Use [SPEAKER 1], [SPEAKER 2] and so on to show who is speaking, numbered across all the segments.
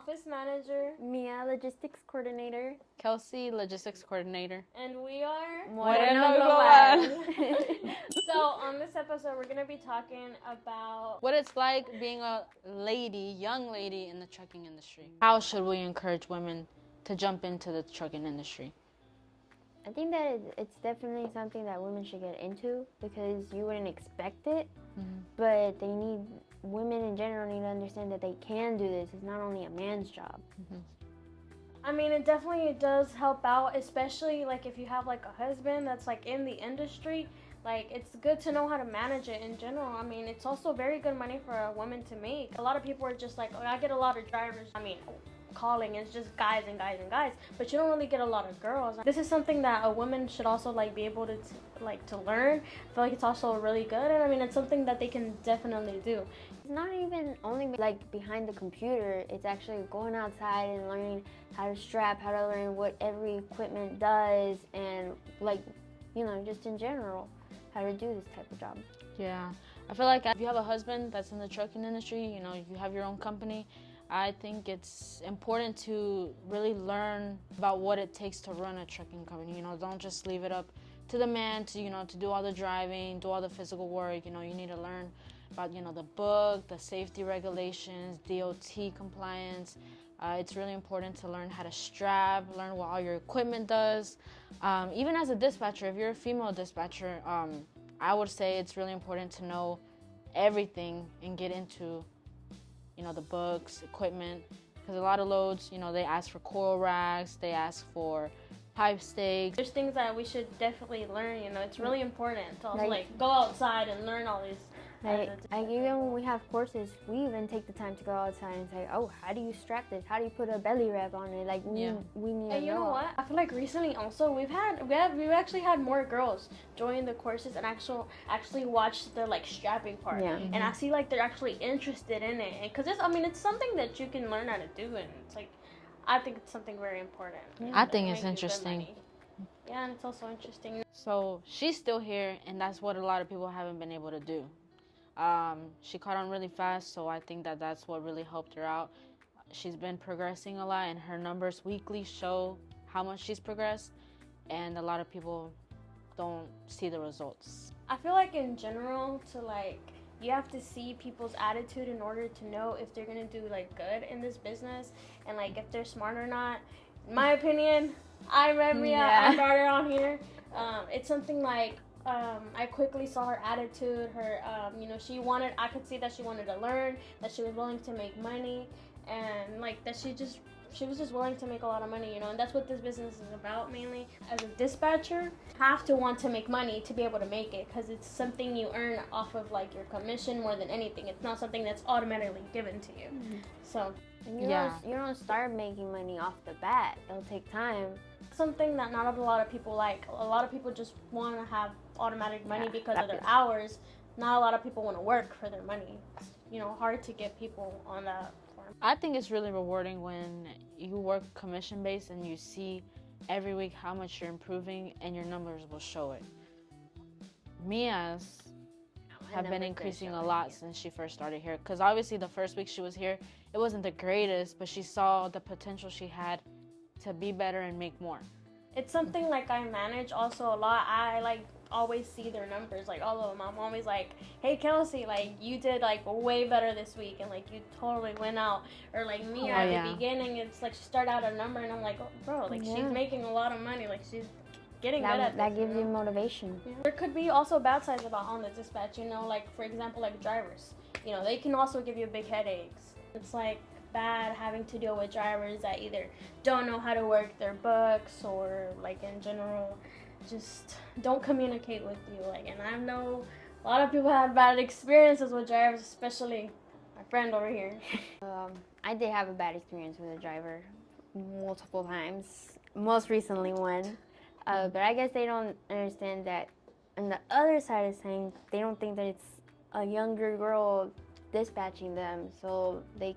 [SPEAKER 1] Office Manager.
[SPEAKER 2] Mia, Logistics Coordinator.
[SPEAKER 3] Kelsey, Logistics Coordinator.
[SPEAKER 1] And we are
[SPEAKER 3] Moreno Global.
[SPEAKER 1] So on this episode, we're going to be talking about
[SPEAKER 3] What it's like being a young lady in the trucking industry. How should we encourage women to jump into the trucking industry?
[SPEAKER 2] I think that it's definitely something that women should get into because you wouldn't expect it, but women in general need to understand that they can do this. It's not only a man's job.
[SPEAKER 1] I mean, it definitely does help out, especially like if you have like a husband that's like in the industry. Like, it's good to know how to manage it in general. I mean, it's also very good money for a woman to make. A lot of people are just like, oh, I get a lot of drivers. I mean, calling is just guys and guys and guys, but you don't really get a lot of girls. This is something that a woman should also like be able to learn. I feel like it's also really good, and I mean, it's something that they can definitely do.
[SPEAKER 2] It's not even only like behind the computer. It's actually going outside and learning how to strap, how to learn what every equipment does, and like, just in general, how to do this type of job.
[SPEAKER 3] Yeah, I feel like if you have a husband that's in the trucking industry, you have your own company, I think it's important to really learn about what it takes to run a trucking company. Don't just leave it up to the man to do all the driving, do all the physical work. You need to learn about, the book, the safety regulations, DOT compliance. It's really important to learn how to strap, learn what all your equipment does. Even as a dispatcher, if you're a female dispatcher, I would say it's really important to know everything and get into the books, equipment, because a lot of loads, they ask for coil racks, they ask for pipe stakes.
[SPEAKER 1] There's things that we should definitely learn, it's really important to also go outside and learn all these.
[SPEAKER 2] Even when we have courses, we even take the time to go outside and say, oh, how do you strap this? How do you put a belly wrap on it? Like, we need to
[SPEAKER 1] And you know
[SPEAKER 2] know.
[SPEAKER 1] what? I feel like recently also we've actually had more girls join the courses and actually watch the strapping part.
[SPEAKER 2] Yeah.
[SPEAKER 1] And I see they're actually interested in it, because it's something that you can learn how to do, and it's I think it's something very important.
[SPEAKER 3] I think it's interesting.
[SPEAKER 1] Yeah, and it's also interesting.
[SPEAKER 3] So she's still here, and that's what a lot of people haven't been able to do. She caught on really fast, so I think that's what really helped her out. She's been progressing a lot, and her numbers weekly show how much she's progressed, and a lot of people don't see the results.
[SPEAKER 1] I feel like in general, you have to see people's attitude in order to know if they're gonna do good in this business, and if they're smart or not. In my opinion, I read Mia, I brought her on here. It's something I quickly saw her attitude, her, I could see that she wanted to learn, that she was willing to make money, and that she was just willing to make a lot of money, and that's what this business is about mainly. As a dispatcher, you have to want to make money to be able to make it, because it's something you earn off of your commission more than anything. It's not something that's automatically given to you. So
[SPEAKER 2] you don't start making money off the bat. It'll take time.
[SPEAKER 1] Something that not a lot of people like. A lot of people just want to have automatic money because of their hours. Not a lot of people want to work for their money. It's, hard to get people on that form.
[SPEAKER 3] I think it's really rewarding when you work commission-based and you see every week how much you're improving, and your numbers will show it. Mia's have been increasing a lot since she first started here, because obviously the first week she was here, it wasn't the greatest, but she saw the potential she had to be better and make more.
[SPEAKER 1] It's something I manage also a lot. I always see their numbers, all of them. I'm always hey Kelsey, you did way better this week, and you totally went out. Or Mia at the beginning, it's she start out a number, and I'm oh bro, she's making a lot of money, she's getting good at this.
[SPEAKER 2] That gives you motivation.
[SPEAKER 1] Yeah. There could be also bad sides about on the dispatch, for example, drivers. They can also give you big headaches. It's bad having to deal with drivers that either don't know how to work their books, or in general just don't communicate with you. And I know a lot of people have bad experiences with drivers, especially my friend over here.
[SPEAKER 2] I did have a bad experience with a driver multiple times, most recently one. But I guess they don't understand that on the other side of saying, they don't think that it's a younger girl dispatching them, so they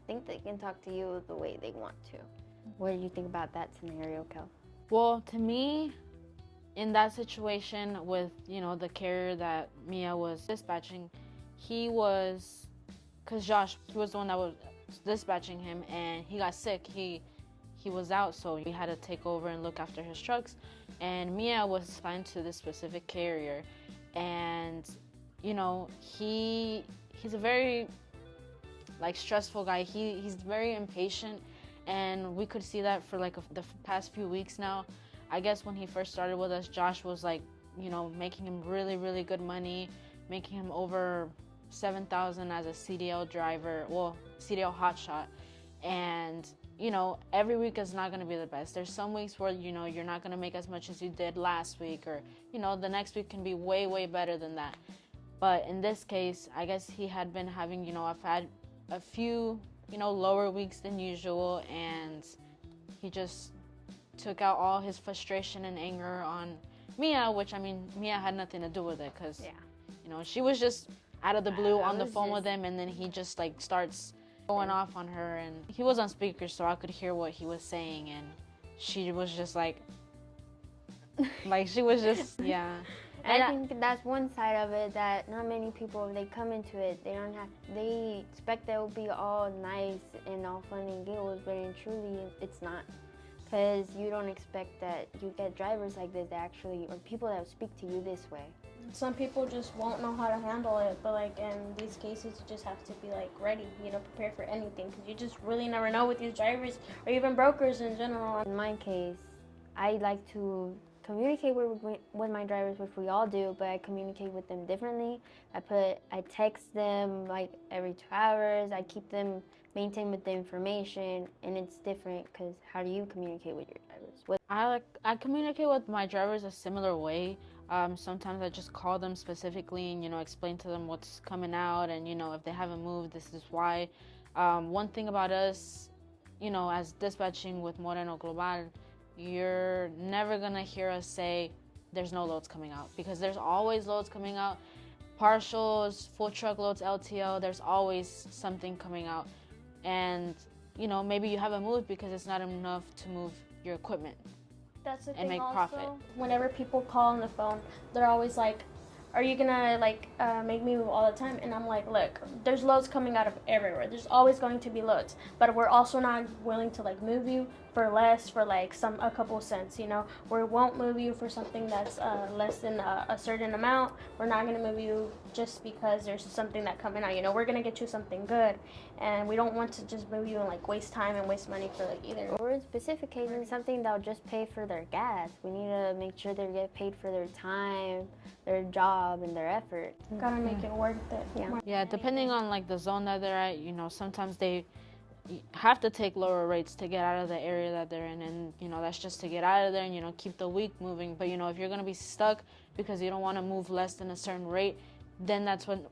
[SPEAKER 2] think they can talk to you the way they want to. What do you think about that scenario, Kel?
[SPEAKER 3] Well, to me, in that situation with, the carrier that Mia was dispatching, because Josh, he was the one that was dispatching him, and he got sick. He was out, so we had to take over and look after his trucks. And Mia was assigned to this specific carrier, and you know, he's a very like stressful guy. He's very impatient, and we could see that for like the past few weeks now. I guess when he first started with us, Josh was like, you know, making him really, really good money, making him over 7,000 as a CDL driver, well, CDL hotshot. And, you know, every week is not going to be the best. There's some weeks where, you know, you're not going to make as much as you did last week, or, you know, the next week can be way, way better than that. But in this case, I guess he had been having, you know, I've had a few, you know, lower weeks than usual, and he just took out all his frustration and anger on Mia, which, I mean, Mia had nothing to do with it, because, you know, she was just out of the blue on the phone with him, and then he just, like, starts going off on her, and he was on speaker, so I could hear what he was saying, and she was just, like she was just, yeah.
[SPEAKER 2] And I think that's one side of it that not many people, if they come into it, they expect that it will be all nice and all fun and giggles, but in truly, it's not. Because you don't expect that you get drivers like this that actually, or people that speak to you this way.
[SPEAKER 1] Some people just won't know how to handle it, but like in these cases, you just have to be like ready, you know, prepared for anything, because you just really never know with these drivers or even brokers in general.
[SPEAKER 2] In my case, I like to communicate with my drivers, which we all do, but I communicate with them differently. I text them like every 2 hours. I keep them maintained with the information, and it's different because how do you communicate with your drivers?
[SPEAKER 3] I communicate with my drivers a similar way. Sometimes I just call them specifically and, you know, explain to them what's coming out, and, you know, if they haven't moved, this is why. One thing about us, you know, as dispatching with Moreno Global, you're never gonna hear us say there's no loads coming out, because there's always loads coming out. Partials, full truckloads, LTL, there's always something coming out. And, you know, maybe you haven't moved because it's not enough to move your equipment.
[SPEAKER 1] That's the
[SPEAKER 3] and
[SPEAKER 1] thing
[SPEAKER 3] make
[SPEAKER 1] also.
[SPEAKER 3] profit.
[SPEAKER 1] Whenever people call on the phone, they're always like, are you gonna like make me move all the time? And I'm like, look, there's loads coming out of everywhere. There's always going to be loads, but we're also not willing to like move you for less, for like a couple cents, you know. We won't move you for something that's less than a certain amount. We're not gonna move you just because there's something that coming out, you know. We're gonna get you something good, and we don't want to just move you and like waste time and waste money for like either.
[SPEAKER 2] Or in specific cases, something that'll just pay for their gas. We need to make sure they get paid for their time, their job, and their effort.
[SPEAKER 1] Gotta make it worth it.
[SPEAKER 3] Yeah, depending on like the zone that they're at, you know, sometimes they have to take lower rates to get out of the area that they're in, and, you know, that's just to get out of there and, you know, keep the week moving. But, you know, if you're gonna be stuck because you don't want to move less than a certain rate, then that's when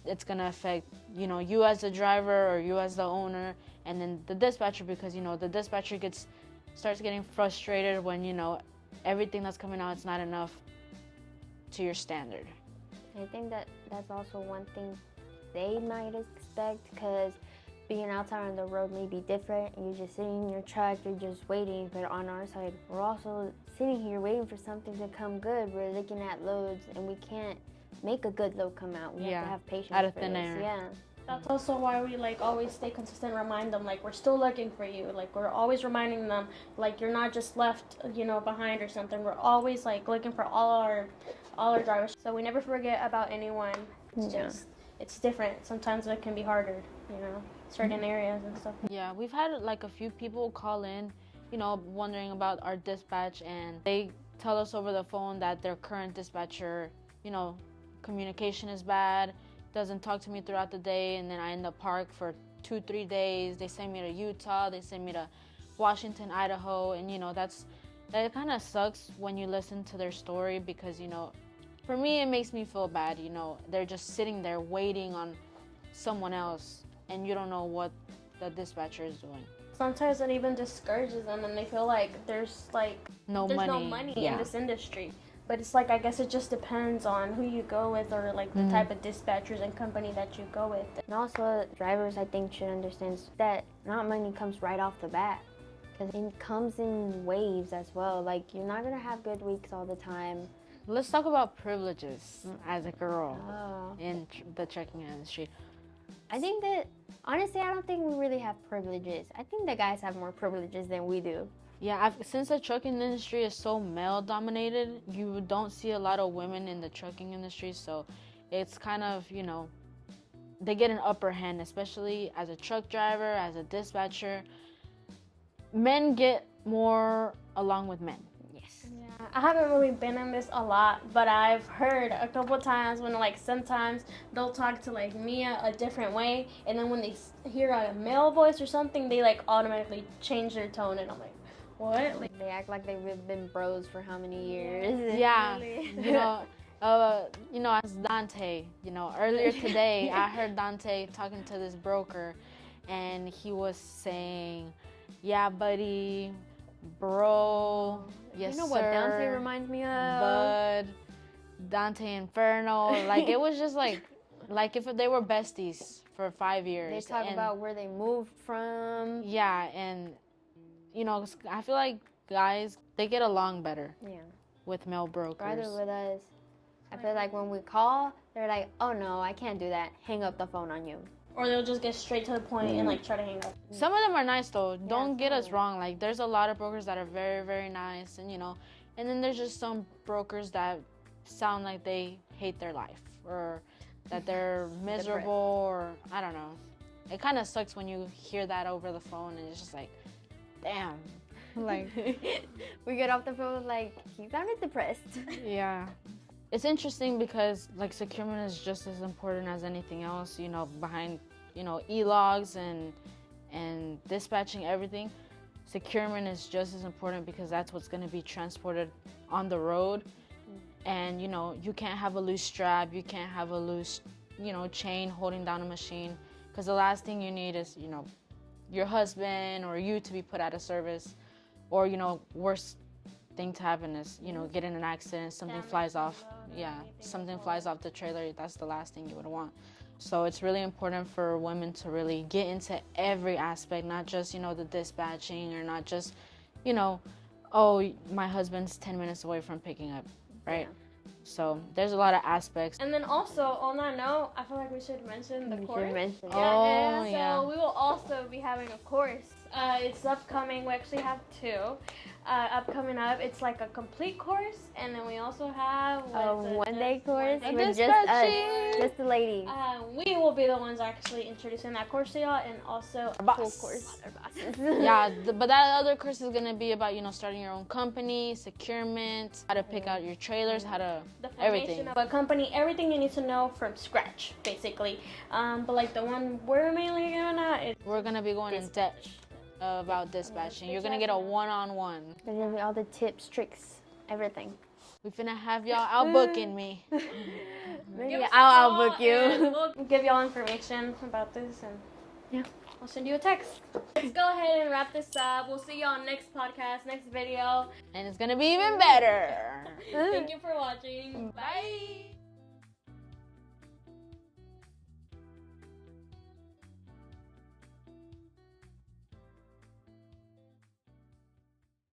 [SPEAKER 3] it's gonna affect, you know, you as the driver or you as the owner, and then the dispatcher, because, you know, the dispatcher starts getting frustrated when, you know, everything that's coming out is not enough to your standard.
[SPEAKER 2] I think that's also one thing they might expect, because being outside on the road may be different. You're just sitting in your truck, you're just waiting, but on our side, we're also sitting here waiting for something to come good. We're looking at loads, and we can't make a good load come out. We have to have patience
[SPEAKER 3] out of
[SPEAKER 2] for
[SPEAKER 3] thin
[SPEAKER 2] this.
[SPEAKER 3] air.
[SPEAKER 2] Yeah.
[SPEAKER 1] That's also why we like always stay consistent, remind them like we're still looking for you. Like we're always reminding them like you're not just left, you know, behind or something. We're always like looking for all our drivers. So we never forget about anyone. It's just it's different. Sometimes it can be harder, you know, certain areas and stuff.
[SPEAKER 3] Yeah, we've had like a few people call in, you know, wondering about our dispatch, and they tell us over the phone that their current dispatcher, you know, communication is bad, doesn't talk to me throughout the day, and then I end up parked for 2-3 days. They send me to Utah, they send me to Washington, Idaho, and, you know, that kind of sucks when you listen to their story, because, you know, for me it makes me feel bad. You know, they're just sitting there waiting on someone else, and you don't know what the dispatcher is doing.
[SPEAKER 1] Sometimes it even discourages them, and they feel like there's no money in this industry. But it's like, I guess it just depends on who you go with, or like the type of dispatchers and company that you go with.
[SPEAKER 2] And also, drivers, I think, should understand that not money comes right off the bat, because it comes in waves as well. Like, you're not gonna have good weeks all the time.
[SPEAKER 3] Let's talk about privileges as a girl
[SPEAKER 2] Oh.
[SPEAKER 3] in the trucking industry.
[SPEAKER 2] I think that, honestly, I don't think we really have privileges. I think the guys have more privileges than we do.
[SPEAKER 3] Yeah, since the trucking industry is so male dominated, you don't see a lot of women in the trucking industry. So it's kind of, they get an upper hand, especially as a truck driver, as a dispatcher. Men get more along with men.
[SPEAKER 2] Yes.
[SPEAKER 1] Yeah, I haven't really been in this a lot, but I've heard a couple times when like sometimes they'll talk to like Mia a different way, and then when they hear a male voice or something, they like automatically change their tone, and I'm like, what? Like,
[SPEAKER 2] They act like they've been bros for how many years?
[SPEAKER 3] Yeah,
[SPEAKER 1] Really.
[SPEAKER 3] as Dante, earlier today I heard Dante talking to this broker, and he was saying, "Yeah, buddy, bro, yes,
[SPEAKER 2] You know what
[SPEAKER 3] sir,
[SPEAKER 2] Dante reminds me of?
[SPEAKER 3] bud, Dante Inferno." Like it was just like if they were besties for 5 years.
[SPEAKER 2] They talk about where they moved from.
[SPEAKER 3] Yeah, and I feel like guys, they get along better
[SPEAKER 2] Yeah.
[SPEAKER 3] with male brokers.
[SPEAKER 2] Rather with us. I feel like when we call, they're like, oh no, I can't do that. Hang up the phone on you.
[SPEAKER 1] Or they'll just get straight to the point and like try to hang up.
[SPEAKER 3] Some of them are nice though. Don't get us
[SPEAKER 2] totally.
[SPEAKER 3] wrong. Like there's a lot of brokers that are very, very nice, and and then there's just some brokers that sound like they hate their life or that they're miserable or I don't know. It kind of sucks when you hear that over the phone and it's just like, damn.
[SPEAKER 2] Like, we get off the phone like, he sounded depressed.
[SPEAKER 3] Yeah. It's interesting because like securement is just as important as anything else, behind, e-logs and dispatching everything. Securement is just as important because that's what's going to be transported on the road. And, you can't have a loose strap, you can't have a loose, chain holding down a machine because the last thing you need is, your husband or you to be put out of service. Or, worst thing to happen is, get in an accident, something flies off. Yeah, something flies off the trailer. That's the last thing you would want. So it's really important for women to really get into every aspect, not just, the dispatching or not just, oh, my husband's 10 minutes away from picking up, right? Yeah. So there's a lot of aspects.
[SPEAKER 1] And then also, on that note, I feel like we should mention the course.
[SPEAKER 3] Yeah.
[SPEAKER 1] So we will also be having a course. It's upcoming. We actually have two upcoming up. It's like a complete course, and then we also have
[SPEAKER 2] a one-day course with
[SPEAKER 3] just us,
[SPEAKER 2] just the ladies.
[SPEAKER 1] We will be the ones actually introducing that course to y'all, and also a full course.
[SPEAKER 3] Yeah, but that other course is gonna be about starting your own company, securement, how to pick out your trailers, how to everything
[SPEAKER 1] of a company, everything you need to know from scratch, basically. But like the one we're mainly giving out,
[SPEAKER 3] we're gonna be going in depth about dispatching. You're gonna get a one-on-one.
[SPEAKER 2] There's gonna be all the tips, tricks, everything.
[SPEAKER 3] We finna have y'all outbooking me.
[SPEAKER 2] Maybe I'll outbook you.
[SPEAKER 1] We'll give y'all information about this, and
[SPEAKER 2] yeah,
[SPEAKER 1] I'll send you a text. Let's go ahead and wrap this up. We'll see y'all next podcast, next video,
[SPEAKER 3] and it's gonna be even better.
[SPEAKER 1] Thank you for watching. Bye.